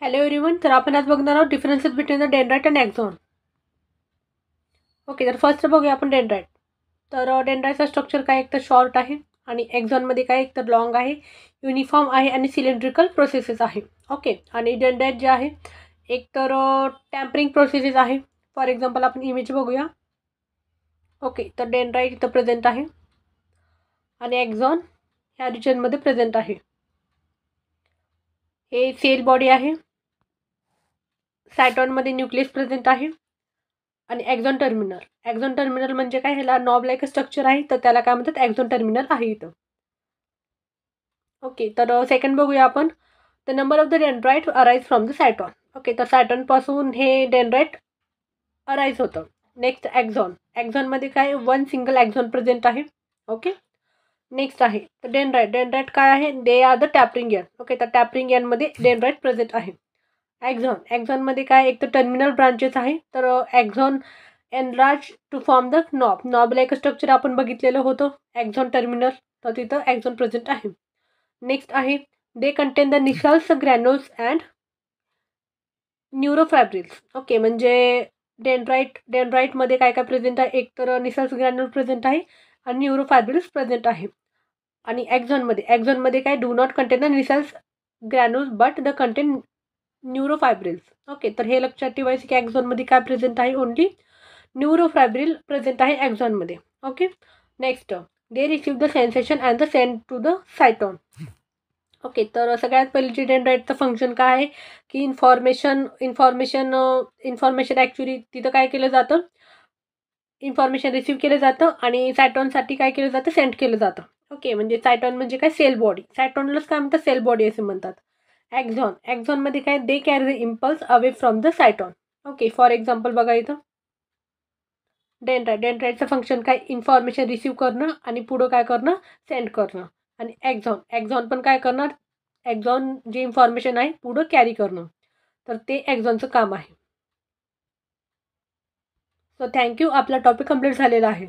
Hello everyone. तर आपण आज बघणार आहोत differences between the dendrite and axon. Okay, तर फर्स्ट बघूया आपण डेंड्राइट. तर डेंड्राइटचा स्ट्रक्चर काय, एक तर शॉर्ट आहे आणि एक्झॉनमध्ये काय एक तर लॉंग आहे, युनिफॉर्म आहे आणि सिलेंड्रिकल प्रोसेसेस आहे. ओके, आणि डेंड्राइट जे आहे एक तर टॅम्परिंग प्रोसेसेस आहे. फॉर एक्झाम्पल आपण इमेज बघूया. ओके, तर डेंड्राइट इथं प्रेझेंट आहे आणि एक्झॉन ह्या रिजनमध्ये प्रेझेंट आहे. हे सेल बॉडी आहे. सायटॉनमध्ये न्यूक्लियस प्रेझेंट आहे आणि एक्झॉन टर्मिनल. एक्झॉन टर्मिनल म्हणजे काय, ह्याला नॉब लाईक स्ट्रक्चर आहे, तर त्याला काय म्हणतात, एक्झॉन टर्मिनल आहे इथं. ओके, तर सेकंड बघूया आपण. The number of the dendrite arise from the cyton. Okay, तर सायटॉनपासून हे डेंड्राइट अराईज होतं. Next axon. एक्झॉनमध्ये काय वन सिंगल एक्झॉन प्रेझेंट आहे. ओके, नेक्स्ट आहे तर डेंड्राइट. डेंड्राइट काय आहे, they are the tapering end. Okay, तर टॅपरिंग एनमध्ये डेंड्राइट प्रेझेंट आहे. एक्झॉन. एक्झॉनमध्ये काय एक तर टर्मिनल ब्रांचेस आहे, तर axon enlarge to form the knob. Knob like structure आपण बघितलेलं होतं एक्झॉन टर्मिनल, तर तिथं एक्झॉन प्रेझेंट आहे. नेक्स्ट आहे they contain the Nissl's granules and neurofibrils. Okay, म्हणजे डेंड्राइटमध्ये काय काय प्रेझेंट आहे, एक तर निसल्स ग्रॅन्युल प्रेझेंट आहे आणि न्यूरोफॅब्रिल्स प्रेझेंट आहे. आणि एक्झॉनमध्ये काय do not contain the Nissl's granules but the contain neurofibrils. Okay, तर हे लक्षात ठेवायचं की एक्झॉनमध्ये काय प्रेझेंट आहे, ओनली न्यूरोफायब्रिल प्रेझेंट आहे एक्झॉनमध्ये. Okay, next they receive the sensation and the send to the cyton. Okay, तर सगळ्यात पहिले जे डेंड्राइटचं फंक्शन काय आहे की इन्फॉर्मेशन ॲक्च्युली तिथं काय केलं जातं, इन्फॉर्मेशन रिसीव्ह केलं जातं आणि सायटॉनसाठी काय केलं जातं, सेंड केलं जातं. ओके, म्हणजे सायटॉन म्हणजे काय, सेल बॉडी. सायटॉनलाच काय म्हणतात, सेल बॉडी असे म्हणतात. एक्झॉनमध्ये काय, they carry the impulse away from the cyton. Okay, for example बघा इथं डेंड्राइटचं फंक्शन काय, इन्फॉर्मेशन रिसीव्ह करणं आणि पुढं काय करणं, सेंड करणं. आणि एक्झॉन पण काय करणार, एक्झॉन जे इन्फॉर्मेशन आहे पुढं कॅरी करणं, तर ते एक्झॉनचं काम आहे. So thank you. आपला टॉपिक कंप्लीट झालेला आहे.